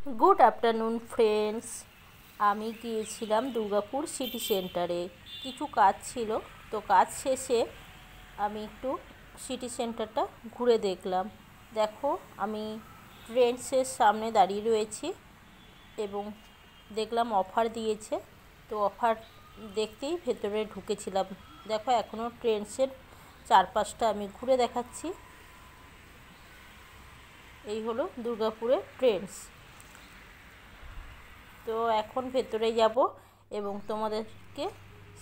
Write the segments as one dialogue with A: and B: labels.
A: Good afternoon friends. আমি গিয়েছিলাম Durgapur city সেন্টারে, কিছু কাজ ছিল। তো কাজ শেষে আমি একটু সিটি সেন্টারটা ঘুরে দেখলাম। দেখো, আমি ট্রেন্ডসের সামনে দাঁড়িয়ে রয়েছি এবং দেখলাম অফার দিয়েছে। তো অফার দেখতেই ভেতরে ঢুকেছিলাম। দেখো, এখনও ট্রেন্ডসের চারপাশটা আমি ঘুরে দেখাচ্ছি। এই হলো দুর্গাপুরের ট্রেন্ডস। তো এখন ভেতরে যাব এবং তোমাদেরকে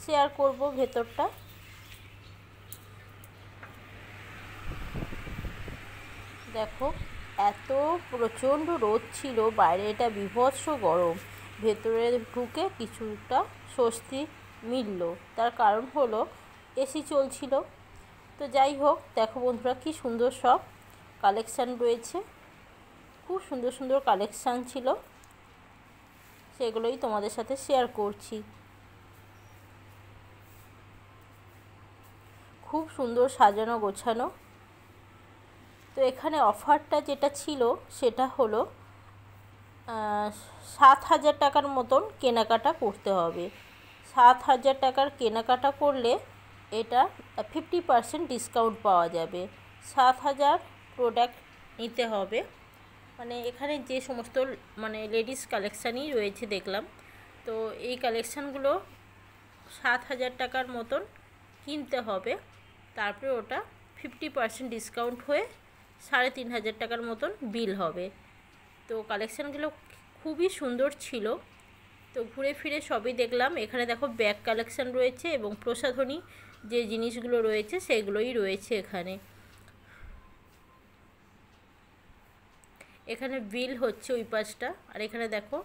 A: শেয়ার করব ভেতরটা। দেখো, এত প্রচণ্ড রোদ ছিল বাইরে, এটা বীভৎস গরম। ভেতরে ঢুকে কিছুটা স্বস্তি মিলল, তার কারণ হলো এসি চলছিল। তো যাই হোক, দেখো বন্ধুরা, কি সুন্দর সব কালেকশান রয়েছে। খুব সুন্দর সুন্দর কালেকশান ছিল, সেগুলোই তোমাদের সাথে শেয়ার করছি। খুব সুন্দর সাজানো গোছানো। তো এখানে অফারটা যেটা ছিল সেটা হলো 7,000 টাকার মতন কেনাকাটা করতে হবে। 7,000 টাকার কেনাকাটা করলে এটা 50% ডিসকাউন্ট পাওয়া যাবে। 7,000 প্রোডাক্ট নিতে হবে। মানে এখানে যে সমস্ত লেডিস কালেকশানই রয়েছে দেখলাম। তো এই কালেকশানগুলো 7,000 টাকার মতন কিনতে হবে। তারপরে ওটা 50% ডিসকাউন্ট হয়ে 3,500 টাকার মতন বিল হবে। তো কালেকশানগুলো খুবই সুন্দর ছিল। তো ঘুরে ফিরে সবই দেখলাম। এখানে দেখো, ব্যাগ কালেকশান রয়েছে এবং প্রসাধনী যে জিনিসগুলো রয়েছে সেগুলোই রয়েছে এখানে। এখানে বিল হচ্ছে ওই পাশটা। আর এখানে দেখো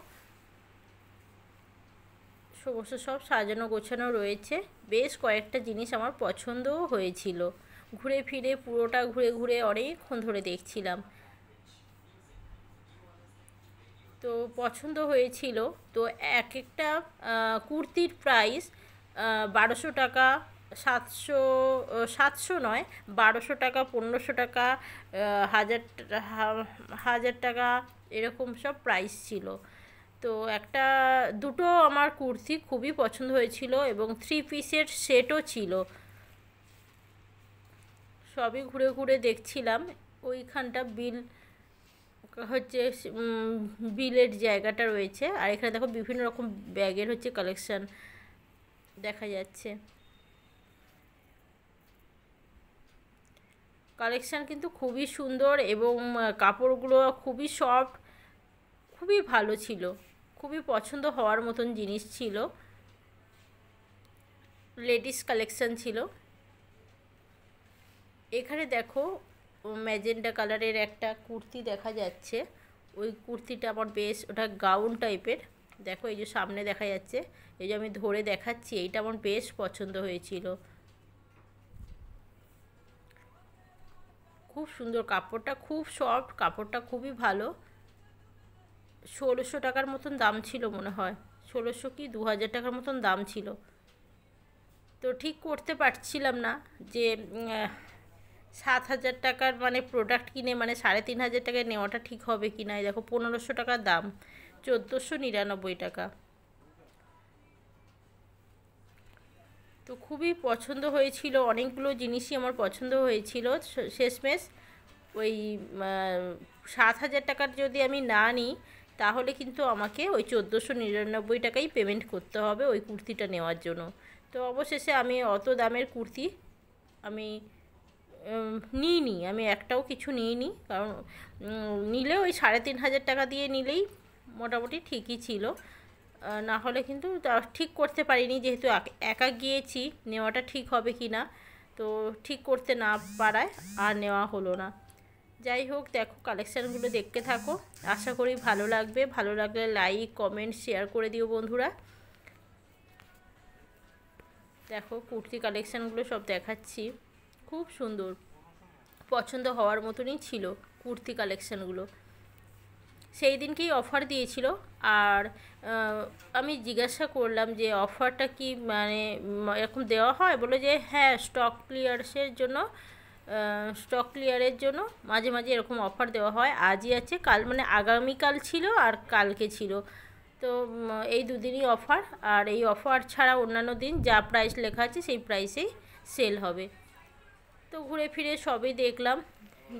A: সমস্ত সব সাজানো গোছানো রয়েছে। বেশ কয়েকটা জিনিস আমার পছন্দও হয়েছিল। ঘুরে ফিরে পুরোটা ঘুরে ঘুরে অনেকক্ষণ ধরে দেখছিলাম। তো পছন্দ হয়েছিল। তো এক একটা কুর্তির প্রাইস 1,200 টাকা, 700, 700 নয়, 1,200 টাকা, 1,500 টাকা, 1,000 টাকা, এরকম সব প্রাইস ছিল। তো দুটো আমার কুর্তি খুবই পছন্দ হয়েছিল এবং 3 পিসের সেটও ছিল। সবই ঘুরে ঘুরে দেখছিলাম। ওইখানটা বিল হচ্ছে, বিলের জায়গাটা রয়েছে। আর এখানে দেখো বিভিন্ন রকম ব্যাগের হচ্ছে কালেকশান দেখা যাচ্ছে। কালেকশান কিন্তু খুবই সুন্দর এবং কাপড়গুলো খুবই সফট, খুবই ভালো ছিল। খুবই পছন্দ হওয়ার মতন জিনিস ছিল। লেডিস কালেকশান ছিল। এখানে দেখো, ম্যাজেন্টা কালারের একটা কুর্তি দেখা যাচ্ছে। ওই কুর্তিটা আমার বেশ, ওটা গাউন টাইপের। দেখো, এই যে সামনে দেখা যাচ্ছে, এই যে আমি ধরে দেখাচ্ছি, এইটা আমার বেশ পছন্দ হয়েছিল। খুব সুন্দর, কাপড়টা খুব সফট, কাপড়টা খুবই ভালো। 1,600 টাকার মতন দাম ছিল মনে হয়। 1,600 কি 2,000 টাকার মতন দাম ছিল। তো ঠিক করতে পারছিলাম না যে 7,000 টাকার প্রোডাক্ট কিনে 3,500 টাকায় নেওয়াটা ঠিক হবে কি না। দেখো, 1,500 টাকার দাম, 1,499 টাকা। তো খুবই পছন্দ হয়েছিল, অনেকগুলো জিনিসই আমার পছন্দ হয়েছিল। শেষমেশ ওই 7,000 টাকার যদি আমি না নিই, তাহলে কিন্তু আমাকে ওই 1,499 টাকাই পেমেন্ট করতে হবে ওই কুর্তিটা নেওয়ার জন্য। তো অবশেষে আমি অত দামের কুর্তি আমি নিইনি। আমি একটাও কিছু নিইনি, কারণ নিলে ওই 3,500 টাকা দিয়ে নিলেই মোটামুটি ঠিকই ছিল। না হলে কিন্তু ঠিক করতে পারিনি, যেহেতু একা গিয়েছি, নেওয়াটা ঠিক হবে কি না। তো ঠিক করতে না পারায় আর নেওয়া হলো না। যাই হোক, দেখো কালেকশানগুলো দেখতে থাকো, আশা করি ভালো লাগবে। ভালো লাগলে লাইক, কমেন্ট, শেয়ার করে দিও বন্ধুরা। দেখো, কুর্তি কালেকশানগুলো সব দেখাচ্ছি, খুব সুন্দর, পছন্দ হওয়ার মতনই ছিল কুর্তি কালেকশানগুলো। সেই দিনকেই অফার দিয়েছিল। আর আমি জিজ্ঞাসা করলাম যে অফারটা কি এরকম দেওয়া হয়, বলে যে হ্যাঁ, স্টক ক্লিয়ারেন্সের জন্য স্টক ক্লিয়ারের জন্য মাঝে মাঝে এরকম অফার দেওয়া হয়। আজই আছে, কাল মানে আগামীকাল ছিল আর কালকে ছিল। তো এই দুদিনই অফার, আর এই অফার ছাড়া অন্যান্য দিন যা প্রাইস লেখা আছে সেই প্রাইসেই সেল হবে। তো ঘুরে ফিরে সবই দেখলাম,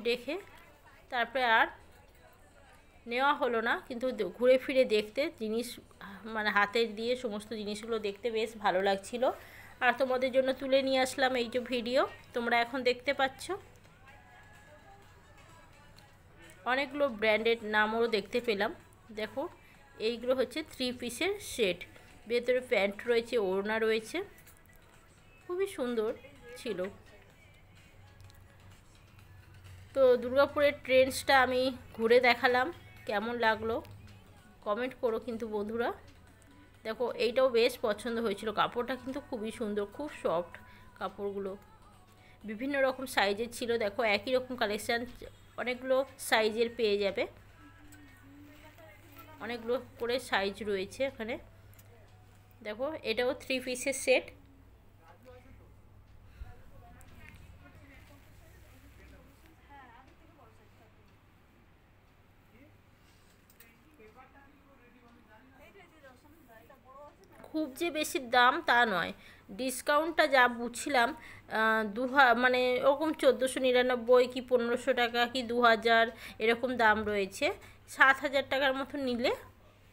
A: দেখে তারপরে আর নেওয়া হলো না, কিন্তু ঘুরে ফিরে দেখতে জিনিস মানে হাতে দিয়ে সমস্ত জিনিসগুলো দেখতে বেশ ভালো লাগছিল। আর তোমাদের জন্য তুলে নিয়ে আসলাম এই যে ভিডিও তোমরা এখন দেখতে পাচ্ছ। অনেকগুলো ব্র্যান্ডেড নামও দেখতে পেলাম। দেখো এইগুলো হচ্ছে 3 পিসের সেট, ভেতরে প্যান্ট রয়েছে, ওড়না রয়েছে, খুবই সুন্দর ছিল। তো দুর্গাপুরের ট্রেন্ডসটা আমি ঘুরে দেখালাম, কেমন লাগলো কমেন্ট করো কিন্তু বন্ধুরা। দেখো এইটাও বেশ পছন্দ হয়েছিল, কাপড়টা কিন্তু খুবই সুন্দর, খুব সফট কাপড়গুলো, বিভিন্ন রকম সাইজের ছিল। দেখো একই রকম কালেকশান অনেকগুলো সাইজের পেয়ে যাবে, অনেকগুলো করে সাইজ রয়েছে এখানে। দেখো এটাও 3 পিসের সেট। খুব যে বেশি দাম তা নয়, ডিসকাউন্টটা যা বুঝছিলাম মানে ওরকম 1499 কি 1500 টাকা কি 2000 এরকম দাম রয়েছে। 7000 টাকার মতো নিলে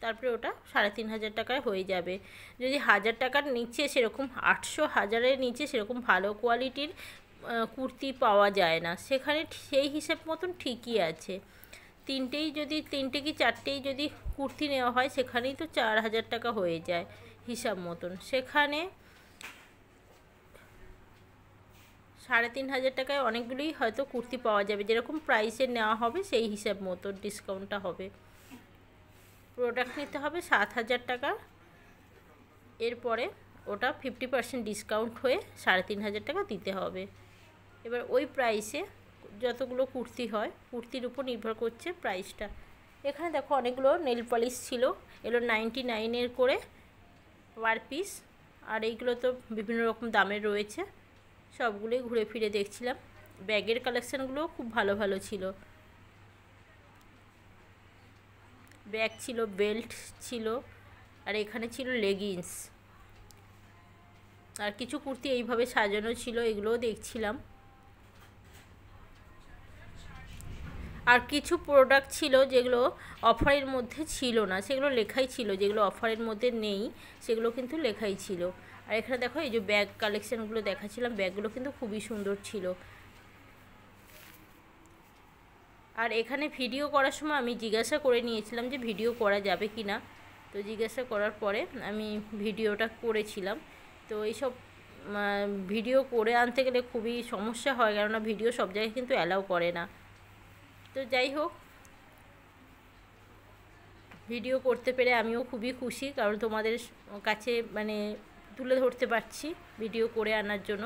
A: তারপরে ওটা 3500 টাকায় হয়ে যাবে। যদি 1000 টাকার নিচে সেরকম 800 1000-এর নিচে সেরকম ভালো কোয়ালিটির কুর্তি পাওয়া যায় না, সেখানে সেই হিসেব মতন ঠিকই আছে। তিনটে কি চারটেই যদি কুর্তি নেওয়া হয় সেখানেই তো 4000 টাকা হয়ে যায় হিসাব মতন। সেখানে 3500 টাকায় অনেকগুলোই হয়তো কুর্তি পাওয়া যাবে, যেরকম প্রাইসের নেওয়া হবে সেই হিসাব মতো ডিসকাউন্টটা হবে। প্রোডাক্ট নিতে হবে 7000 টাকা, এরপরে ওটা 50% ডিসকাউন্ট হয়ে 3500 টাকা দিতে হবে। এবার ওই প্রাইসে যতগুলো কুর্তি হয় কুর্তির উপর নির্ভর করছে প্রাইসটা। এখানে দেখো অনেকগুলো নেল পলিশ ছিল, এগুলো 99-এর করে পার পিস, আর এইগুলো তো বিভিন্ন রকম দামের রয়েছে। সবগুলোই ঘুরে ফিরে দেখছিলাম। ব্যাগের কালেকশানগুলোও খুব ভালো ভালো ছিল, ব্যাগ ছিল, বেল্ট ছিল, আর এখানে ছিল লেগিংস, আর কিছু কুর্তি এইভাবে সাজানো ছিল, এগুলোও দেখছিলাম। আর কিছু প্রোডাক্ট ছিল যেগুলো অফারের মধ্যে ছিল না, সেগুলো লেখাই ছিল, যেগুলো অফারের মধ্যে নেই সেগুলো কিন্তু লেখাই ছিল। আর এখানে দেখো এই যে ব্যাগ কালেকশানগুলো দেখাচ্ছিলাম, ব্যাগগুলো কিন্তু খুবই সুন্দর ছিল। আর এখানে ভিডিও করার সময় আমি জিজ্ঞাসা করে নিয়েছিলাম যে ভিডিও করা যাবে কি না, তো জিজ্ঞাসা করার পরে আমি ভিডিওটা করেছিলাম। তো এইসব ভিডিও করে আনতে গেলে খুবই সমস্যা হয়, কেননা ভিডিও সব জায়গায় কিন্তু অ্যালাউ করে না। তো যাই হোক, ভিডিও করতে পেরে আমিও খুবই খুশি, কারণ তোমাদের কাছে মানে তুলে ধরতে পারছি ভিডিও করে আনার জন্য।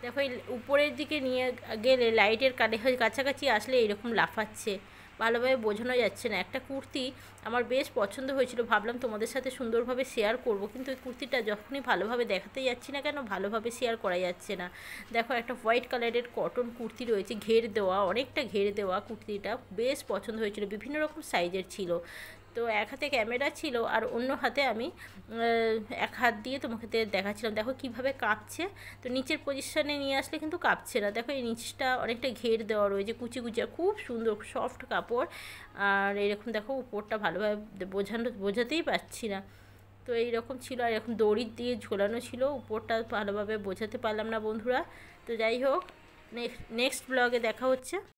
A: দেখো এই উপরের দিকে নিয়ে গেলে লাইটের কাছাকাছি আসলে এরকম লাফাচ্ছে, ভালোভাবে বোঝানো যাচ্ছে না। একটা কুর্তি আমার বেশ পছন্দ হয়েছিল, ভাবলাম তোমাদের সাথে সুন্দরভাবে শেয়ার করব, কিন্তু এই কুর্তিটা যখনই ভালোভাবে দেখাতে যাচ্ছি না কেন ভালোভাবে শেয়ার করা যাচ্ছে না। দেখো একটা হোয়াইট কালারের কটন কুর্তি রয়েছে, ঘের দেওয়া, অনেকটা ঘের দেওয়া, কুর্তিটা বেশ পছন্দ হয়েছিল, বিভিন্ন রকম সাইজের ছিল। তো এক হাতে ক্যামেরা ছিল আর অন্য হাতে আমি এক হাত দিয়ে তোমাকে দেখাচ্ছিলাম। দেখো কিভাবে কাঁপছে, তো নিচের পজিশনে নিয়ে আসলে কিন্তু কাঁপছে না। দেখো এই নিচটা অনেকটা ঘের দেওয়া রয়েছে, কুচি কুচি, খুব সুন্দর সফট কাপড়। আর এরকম দেখো উপরটা ভালোভাবে বোঝাতেই পারছি না, তো এইরকম ছিল। আর এরকম দড়ি দিয়ে ঝোলানো ছিল, উপরটা ভালোভাবে বোঝাতে পারলাম না বন্ধুরা। তো যাই হোক, নেক্সট ব্লগে দেখা হচ্ছে।